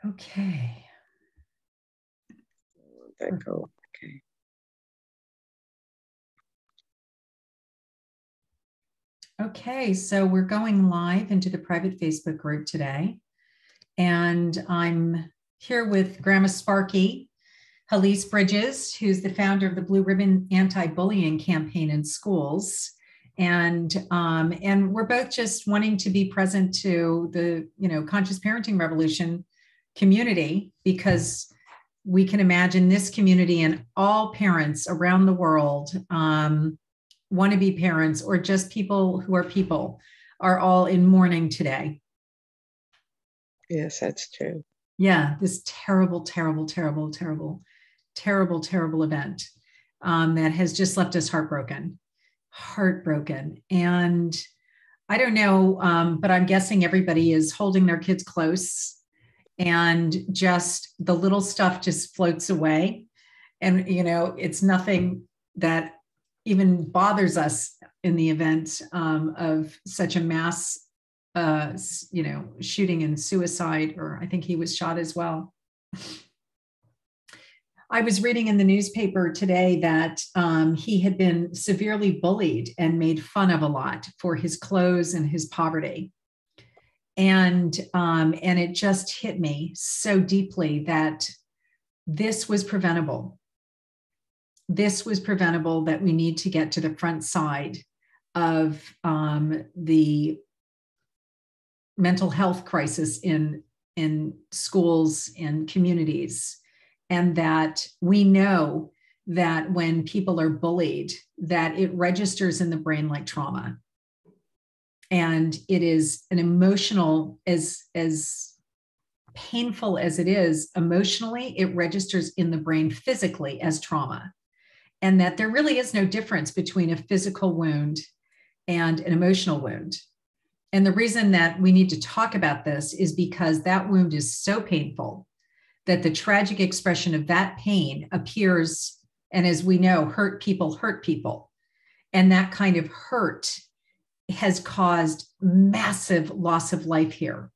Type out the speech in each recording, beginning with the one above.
Okay. That go. Okay. Okay, so we're going live into the private Facebook group today. And I'm here with Grandma Sparky, Halise Bridges, who's the founder of the Blue Ribbon Anti-Bullying Campaign in schools. And we're both just wanting to be present to the, conscious parenting revolution community, because we can imagine this community and all parents around the world, wannabe parents or just people who are all in mourning today. Yes, that's true. Yeah, this terrible event that has just left us heartbroken. And I don't know, but I'm guessing everybody is holding their kids close, and just the little stuff just floats away. And, it's nothing that even bothers us in the event of such a mass shooting and suicide, or I think he was shot as well. I was reading in the newspaper today that he had been severely bullied and made fun of a lot for his clothes and his poverty. And it just hit me so deeply that this was preventable. This was preventable, that we need to get to the front side of the mental health crisis in schools and communities. And that we know that when people are bullied, that it registers in the brain like trauma. And it is an emotional, as painful as it is emotionally, it registers in the brain physically as trauma. And that there really is no difference between a physical wound and an emotional wound. And the reason that we need to talk about this is because that wound is so painful that the tragic expression of that pain appears, and as we know, hurt people. And that kind of hurt has caused massive loss of life here.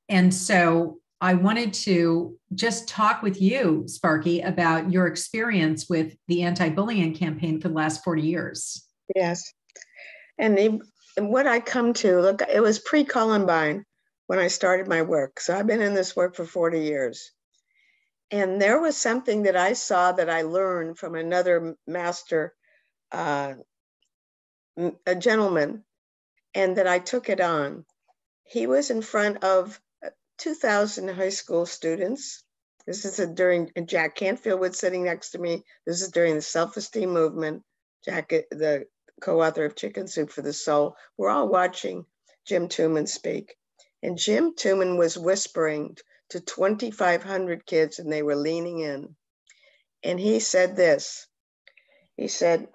And so I wanted to just talk with you, Sparky, about your experience with the anti-bullying campaign for the last 40 years. Yes. And what I come to, look, it was pre-Columbine when I started my work. So I've been in this work for 40 years. And there was something that I saw that I learned from another master, a gentleman, and that I took it on. He was in front of 2,000 high school students. This is during, Jack Canfield was sitting next to me. This is during the self-esteem movement. Jack, the co-author of Chicken Soup for the Soul. We're all watching Jim Tooman speak. And Jim Tooman was whispering to 2,500 kids, and they were leaning in. And he said this. He said,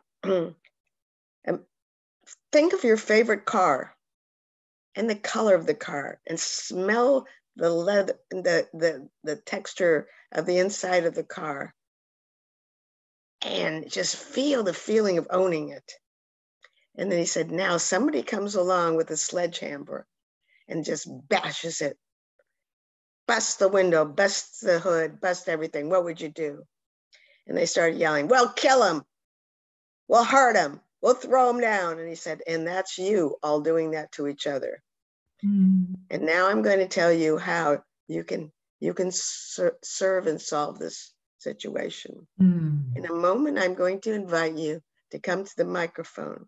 think of your favorite car and the color of the car, and smell the leather, the texture of the inside of the car, and just feel the feeling of owning it. And then he said, now somebody comes along with a sledgehammer and just bashes it, busts the window, busts the hood, busts everything. What would you do? And they started yelling, well, kill him. We'll hurt him. We'll throw him down. And he said, and that's you all doing that to each other. And now I'm going to tell you how you can serve and solve this situation. In a moment, I'm going to invite you to come to the microphone.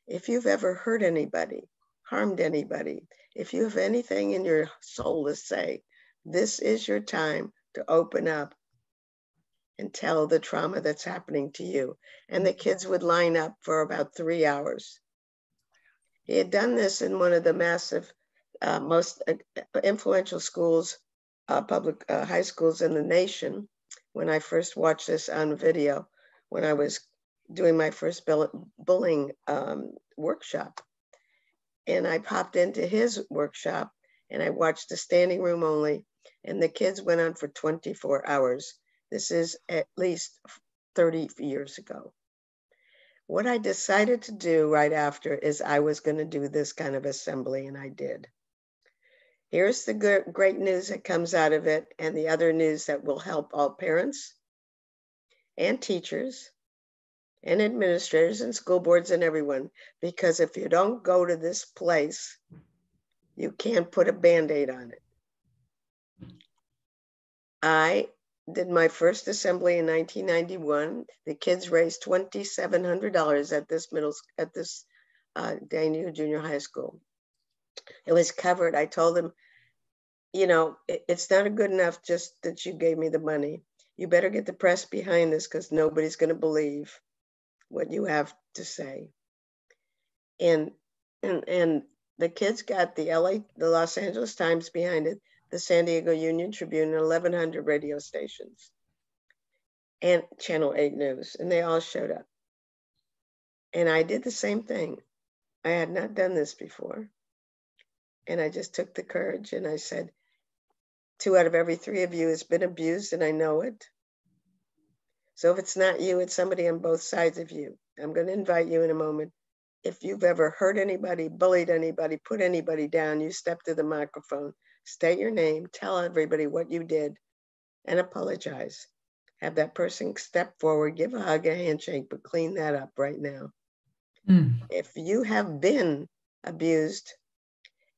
If you've ever hurt anybody, harmed anybody, if you have anything in your soul to say, this is your time to open up and tell the trauma that's happening to you. And the kids would line up for about 3 hours. He had done this in one of the massive, most influential schools, public high schools in the nation. When I first watched this on video, when I was doing my first bullying workshop. And I popped into his workshop and I watched the standing room only, and the kids went on for 24 hours. This is at least 30 years ago. What I decided to do right after is I was going to do this kind of assembly, and I did. Here's the great news that comes out of it, and the other news that will help all parents and teachers and administrators and school boards and everyone. Because if you don't go to this place, you can't put a Band-Aid on it. I did my first assembly in 1991. The kids raised $2,700 at this Daniel Junior High School. It was covered. I told them, you know, it's not good enough just that you gave me the money. You better get the press behind this because nobody's going to believe what you have to say. And the kids got the Los Angeles Times behind it, the San Diego Union Tribune, and 1,100 radio stations, and Channel 8 News, and they all showed up. And I did the same thing. I had not done this before. And I just took the courage and I said, 2 out of every 3 of you has been abused, and I know it. So if it's not you, it's somebody on both sides of you. I'm going to invite you in a moment. If you've ever hurt anybody, bullied anybody, put anybody down, you step to the microphone, state your name, tell everybody what you did, and apologize. Have that person step forward, give a hug, a handshake, but clean that up right now. If you have been abused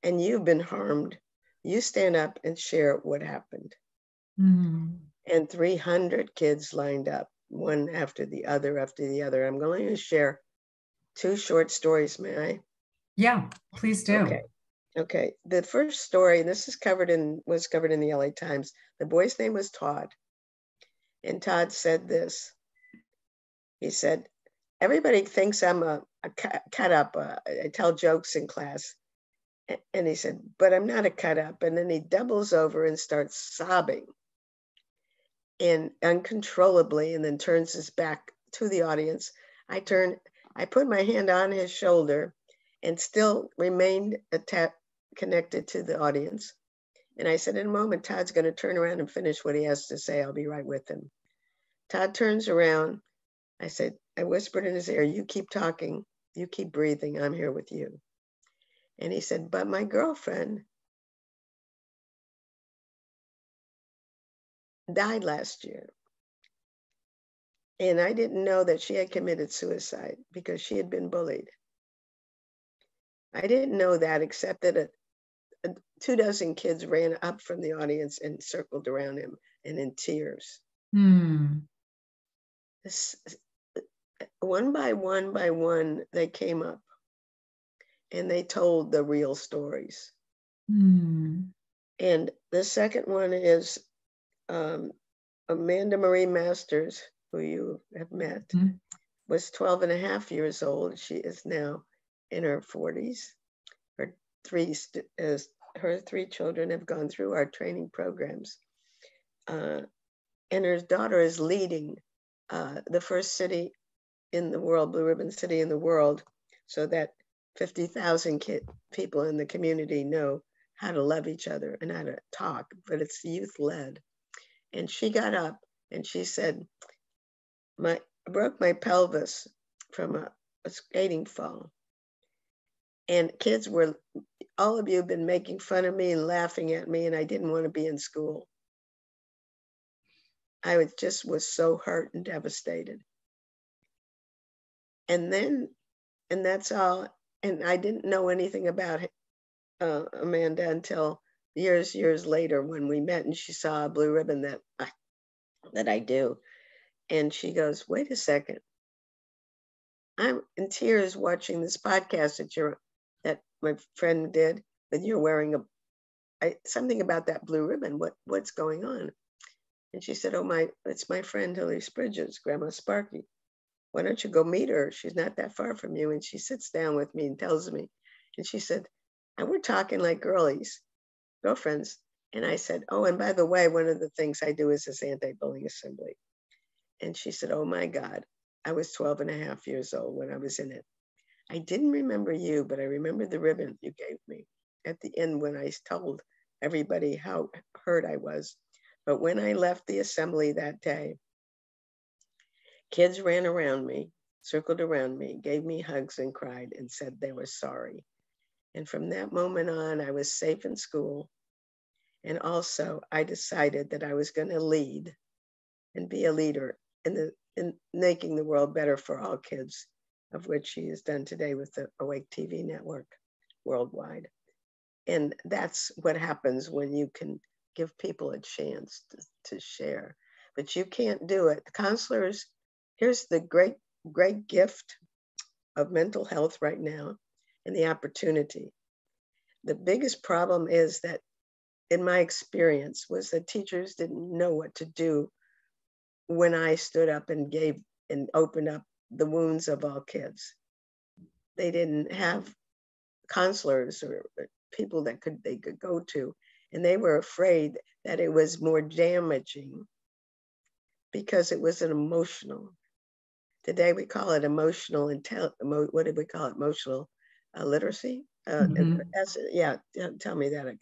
and you've been harmed, you stand up and share what happened. And 300 kids lined up, one after the other after the other. I'm going to share 2 short stories, may I? Yeah, please do. Okay. The first story, this was covered in the LA Times. The boy's name was Todd. And Todd said this. He said, everybody thinks I'm a cut up. I tell jokes in class. And he said, but I'm not a cut up. And then he doubles over and starts sobbing and uncontrollably, and then turns his back to the audience. I put my hand on his shoulder and still remained connected to the audience. And I said, in a moment, Todd's going to turn around and finish what he has to say. I'll be right with him. Todd turns around. I whispered in his ear, you keep talking, you keep breathing, I'm here with you. And he said, but my girlfriend died last year. And I didn't know that she had committed suicide because she had been bullied. I didn't know that, except that 24 kids ran up from the audience and circled around him and in tears. One by one, they came up and they told the real stories. And the second one is Amanda Marie Masters, who you have met, was 12 and a half years old. She is now in her 40s. Her 3 children have gone through our training programs. And her daughter is leading the first city in the world, Blue Ribbon City in the world, so that 50,000 people in the community know how to love each other and how to talk, but it's youth-led. And she got up and she said, I broke my pelvis from a skating fall. And kids all of you have been making fun of me and laughing at me, and I didn't want to be in school. I was so hurt and devastated. And that's all. And I didn't know anything about Amanda until years later when we met and she saw a blue ribbon that I do. And she goes, wait a second. I'm in tears watching this podcast that my friend did, that you're wearing something about that blue ribbon. What's going on? And she said, it's my friend Hilary Bridges, Grandma Sparky. Why don't you go meet her? She's not that far from you. And she sits down with me and tells me, and she said, and we're talking like girlfriends. And I said, oh, and by the way, one of the things I do is this anti-bullying assembly. And she said, oh my God, I was 12 and a half years old when I was in it. I didn't remember you, but I remember the ribbon you gave me at the end when I told everybody how hurt I was. But when I left the assembly that day, kids ran around me, circled around me, gave me hugs and cried and said they were sorry. And from that moment on, I was safe in school. And also, I decided that I was going to lead and be a leader in making the world better for all kids, of which she has done today with the Awake TV network worldwide. And that's what happens when you can give people a chance to share. But you can't do it. The counselors, here's the great, great gift of mental health right now and the opportunity. The biggest problem is that, in my experience, was that teachers didn't know what to do when I stood up and gave and opened up the wounds of all kids. They didn't have counselors or people that they could go to, and they were afraid that it was more damaging because it was an emotional. Today we call it emotional what did we call it? Emotional literacy. Yeah, tell me that.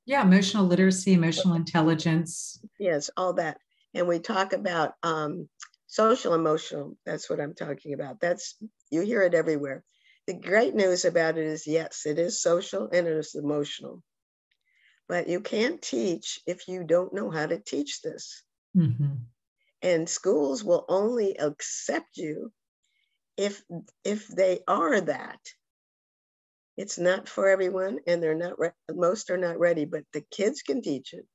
Yeah, emotional literacy, emotional intelligence. Yes, all that. And we talk about social emotional. That's what I'm talking about. You hear it everywhere. The great news about it is, yes, it is social and it is emotional. But you can't teach if you don't know how to teach this. Mm-hmm. And schools will only accept you if they are that. It's not for everyone, and they're not. Most are not ready, but the kids can teach it.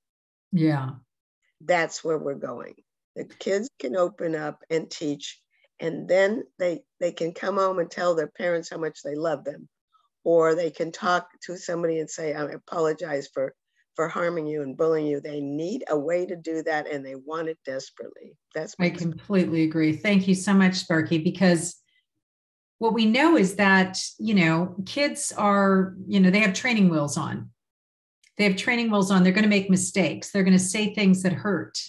Yeah, that's where we're going. The kids can open up and teach, and then they can come home and tell their parents how much they love them, or they can talk to somebody and say, "I apologize for harming you and bullying you." They need a way to do that, and they want it desperately. I completely agree. Thank you so much, Sparky, because what we know is that, kids are, they have training wheels on. They're going to make mistakes. They're going to say things that hurt.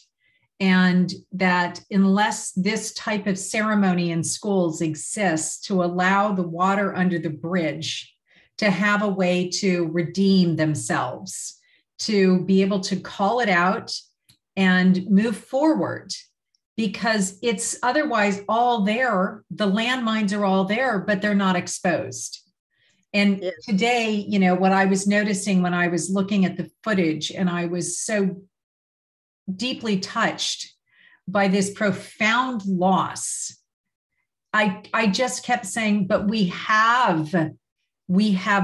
And that unless this type of ceremony in schools exists to allow the water under the bridge to have a way to redeem themselves, to be able to call it out and move forward, because it's otherwise all there. The landmines are all there, but they're not exposed. And yes. Today, what I was noticing when I was looking at the footage, and I was so deeply touched by this profound loss, I just kept saying, but we have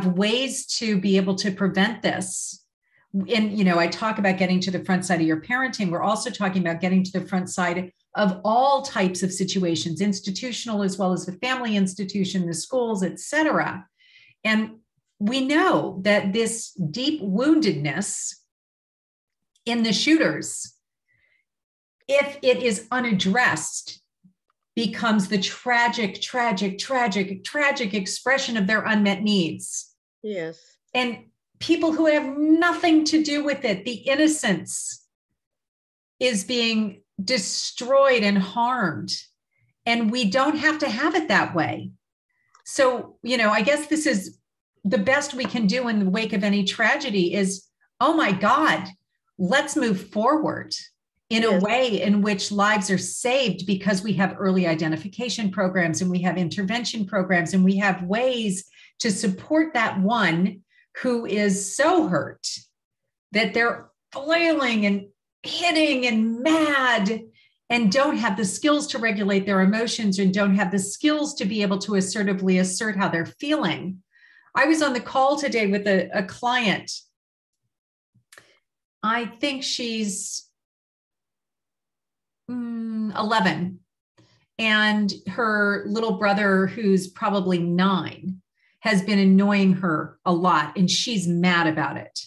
ways to be able to prevent this. And, I talk about getting to the front side of your parenting. We're also talking about getting to the front side of all types of situations, institutional as well as the family institution, the schools, et cetera. And we know that this deep woundedness in the shooters, if it is unaddressed, becomes the tragic expression of their unmet needs. Yes. And people who have nothing to do with it, the innocence is being destroyed and harmed. And we don't have to have it that way. So, I guess this is the best we can do in the wake of any tragedy is, oh my God, let's move forward in a way in which lives are saved, because we have early identification programs and we have intervention programs and we have ways to support that one who is so hurt that they're flailing and hitting and mad and don't have the skills to regulate their emotions and don't have the skills to be able to assertively assert how they're feeling. I was on the call today with a client. I think she's 11, and her little brother, who's probably 9, has been annoying her a lot, and she's mad about it.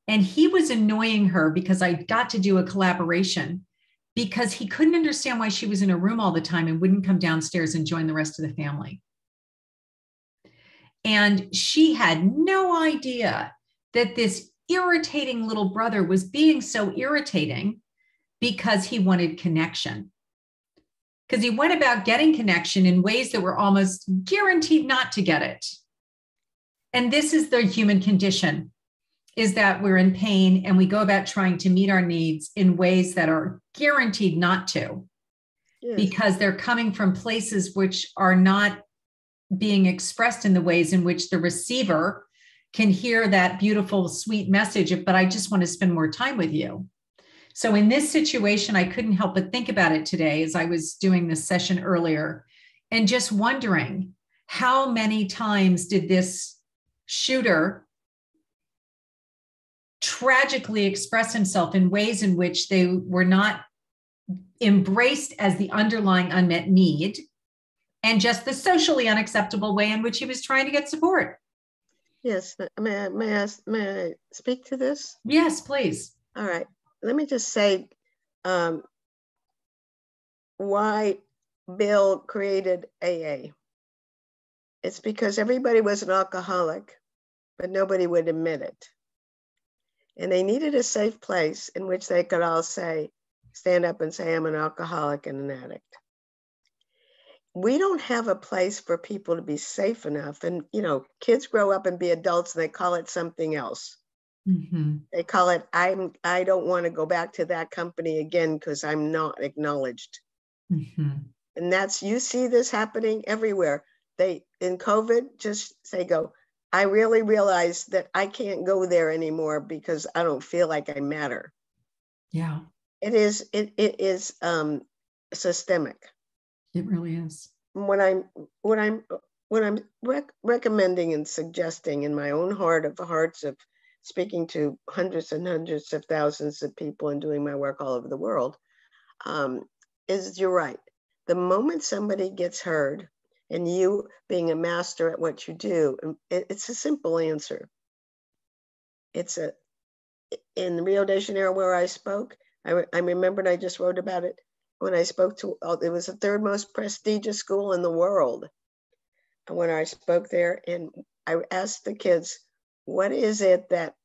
And he was annoying her because I got to do a collaboration, because he couldn't understand why she was in a room all the time and wouldn't come downstairs and join the rest of the family. And she had no idea that this irritating little brother was being so irritating because he wanted connection. Because he went about getting connection in ways that were almost guaranteed not to get it. And this is the human condition, is that we're in pain and we go about trying to meet our needs in ways that are guaranteed not to, because they're coming from places which are not being expressed in the ways in which the receiver can hear that beautiful, sweet message, but I just want to spend more time with you. So in this situation, I couldn't help but think about it today as I was doing this session earlier, and just wondering how many times did this shooter tragically express himself in ways in which they were not embraced as the underlying unmet need, and just the socially unacceptable way in which he was trying to get support. Yes, may I speak to this? Yes, please. All right, let me just say why Bill created AA. It's because everybody was an alcoholic, but nobody would admit it. And they needed a safe place in which they could all stand up and say, I'm an alcoholic and an addict. We don't have a place for people to be safe enough. And, kids grow up and be adults and they call it something else. Mm-hmm. They call it, I don't want to go back to that company again because I'm not acknowledged. Mm-hmm. And you see this happening everywhere. In COVID, they go, I really realized that I can't go there anymore because I don't feel like I matter. Yeah. It is systemic. It really is. What I'm recommending and suggesting in my own heart of hearts of speaking to hundreds and hundreds of thousands of people and doing my work all over the world, is you're right. The moment somebody gets heard, and you being a master at what you do, it's a simple answer. In Rio de Janeiro where I spoke, I remembered, I just wrote about it when I spoke to, it was the third most prestigious school in the world. And when I spoke there, and I asked the kids, what is it that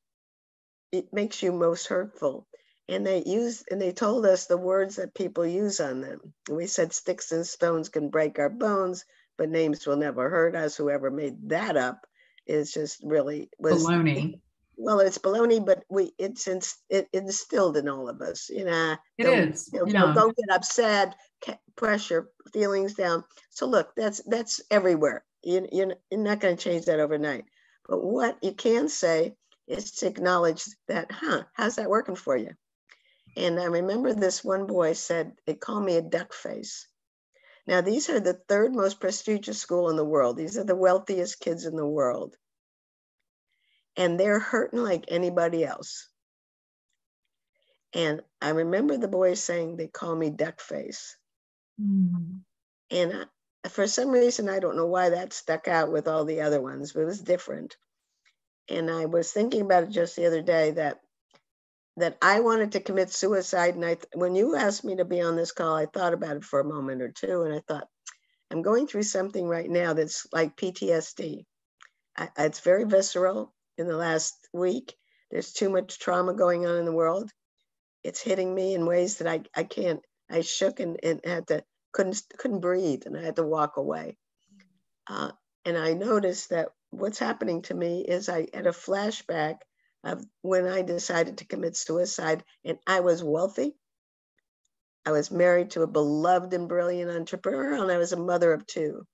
it makes you most hurtful? And they told us the words that people use on them. We said, sticks and stones can break our bones, but names will never hurt us. Whoever made that up is just really baloney. Well, it's baloney, but it's instilled in all of us. Don't get upset, pressure feelings down. So look, that's everywhere. You're not going to change that overnight. But what you can say is to acknowledge that, how's that working for you? And I remember this one boy said, they call me a duck face. Now, these are the third most prestigious school in the world. These are the wealthiest kids in the world. And they're hurting like anybody else. And I remember the boy saying, they call me duck face. Mm. And for some reason, I don't know why that stuck out with all the other ones, but it was different. And I was thinking about it just the other day that I wanted to commit suicide. And when you asked me to be on this call, I thought about it for a moment or two. And I thought, I'm going through something right now that's like PTSD. It's very visceral. In the last week, there's too much trauma going on in the world. It's hitting me in ways that I can't. I shook and couldn't breathe, and I had to walk away. And I noticed that what's happening to me is I had a flashback of when I decided to commit suicide, and I was wealthy. I was married to a beloved and brilliant entrepreneur, and I was a mother of two.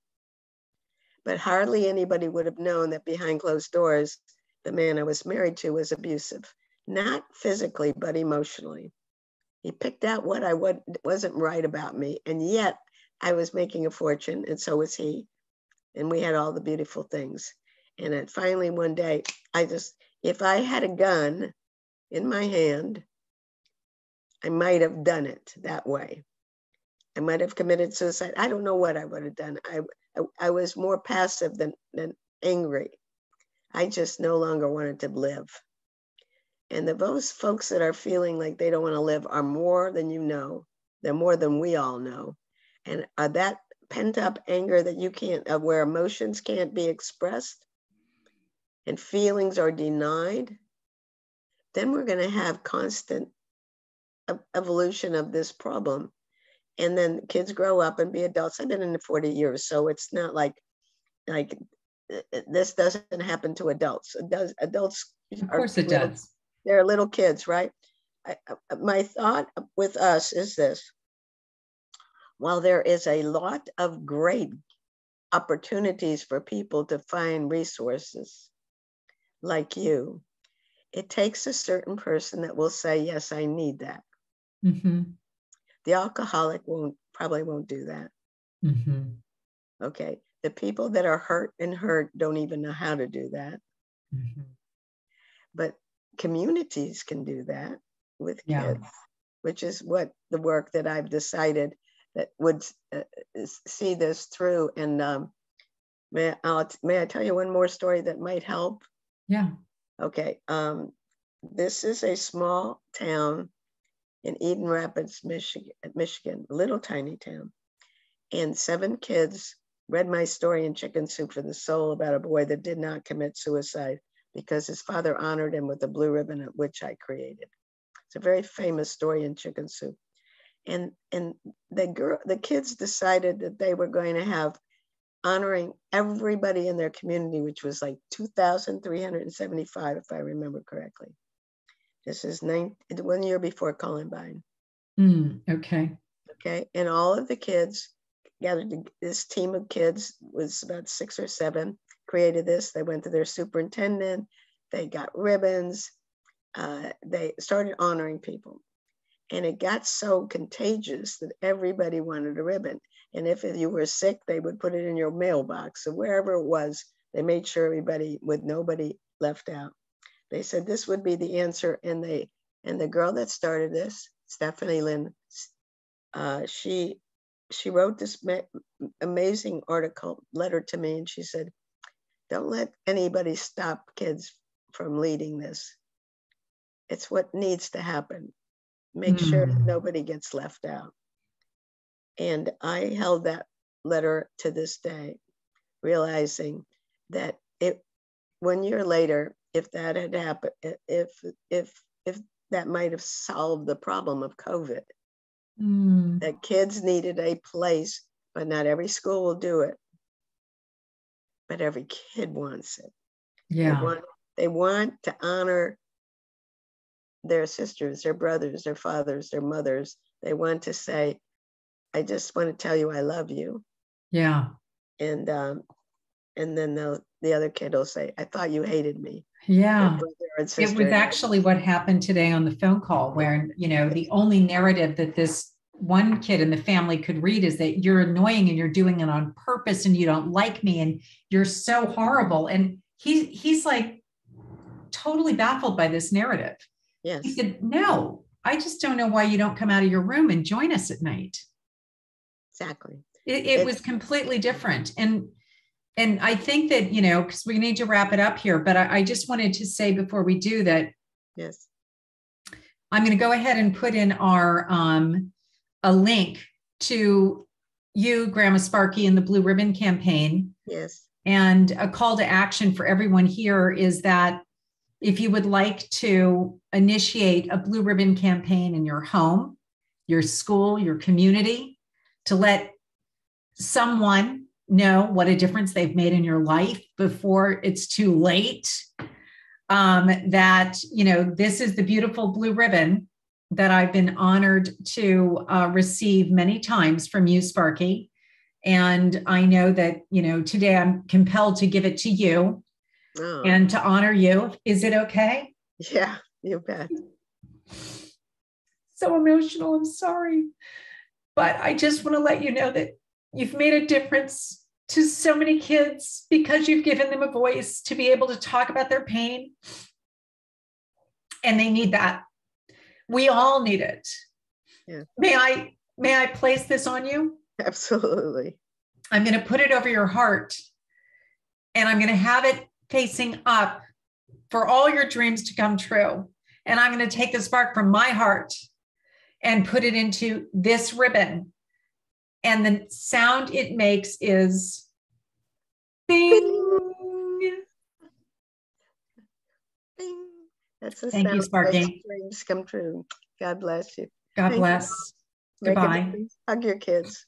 But hardly anybody would have known that behind closed doors, the man I was married to was abusive, not physically, but emotionally. He picked out what wasn't right about me, and yet I was making a fortune, and so was he. And we had all the beautiful things. And then finally one day, if I had a gun in my hand, I might have done it that way. I might have committed suicide. I don't know what I would have done. I was more passive than angry. I just no longer wanted to live. And those folks that are feeling like they don't want to live are more than you know. They're more than we all know. And that pent up anger that you can't, where emotions can't be expressed and feelings are denied, then we're going to have constant evolution of this problem. And then kids grow up and be adults. I've been in it 40 years, so it's not like this doesn't happen to adults. Adults, of course it does. They're little kids, right? My thought with us is this: while there is a lot of great opportunities for people to find resources, like you, it takes a certain person that will say, yes, I need that. Mm-hmm. The alcoholic probably won't do that. Mm-hmm. Okay. The people that are hurt don't even know how to do that. Mm-hmm. But communities can do that with Yeah. kids, which is what the work that I've decided that would see this through. And may I tell you one more story that might help? Yeah. Okay. This is a small town in Eden Rapids, Michigan, a little tiny town. And 7 kids read my story in Chicken Soup for the Soul about a boy that did not commit suicide because his father honored him with a blue ribbon, which I created. It's a very famous story in Chicken Soup. And the kids decided that they were going to have honoring everybody in their community, which was like 2,375, if I remember correctly. This is 1 year before Columbine. Okay. Okay. And all of the kids gathered, this team of kids was about 6 or 7, created this. They went to their superintendent. They got ribbons. They started honoring people. And it got so contagious that everybody wanted a ribbon. And if you were sick, they would put it in your mailbox. So wherever it was, they made sure everybody, with nobody left out. They said this would be the answer. And the girl that started this, Stephanie Lynn, she wrote this amazing letter to me. And she said, don't let anybody stop kids from leading this. It's what needs to happen. Make sure nobody gets left out. And I held that letter to this day, realizing that 1 year later, if that had happened, if that might have solved the problem of COVID, that kids needed a place, but not every school will do it. But every kid wants it. Yeah. They want to honor their sisters, their brothers, their fathers, their mothers. They want to say, I just want to tell you I love you. Yeah. And then the other kid will say, I thought you hated me. Yeah. It was actually what happened today on the phone call, where, the only narrative that this one kid in the family could read is that you're annoying and you're doing it on purpose and you don't like me and you're so horrible. And he's like totally baffled by this narrative. Yes. He said, no, I just don't know why you don't come out of your room and join us at night. Exactly. It was completely different. And I think that, because we need to wrap it up here, but I just wanted to say before we do that, yes, I'm going to go ahead and put in our a link to you, Grandma Sparky, and the Blue Ribbon Campaign. Yes. And a call to action for everyone here is that if you would like to initiate a Blue Ribbon Campaign in your home, your school, your community, to let someone know what a difference they've made in your life before it's too late, that, this is the beautiful blue ribbon that I've been honored to receive many times from you, Sparky. And I know that, today I'm compelled to give it to you and to honor you. Is it okay? Yeah, you bet. So emotional. I'm sorry. But I just want to let you know that you've made a difference to so many kids because you've given them a voice to be able to talk about their pain. And they need that. We all need it. Yeah. May I place this on you? Absolutely. I'm going to put it over your heart and I'm going to have it facing up for all your dreams to come true. And I'm going to take the spark from my heart and put it into this ribbon. And the sound it makes is bing. Bing. That's the Thank sound you, Sparky. that makes dreams come true. God bless you. God Thank bless. you. Goodbye. Hug your kids.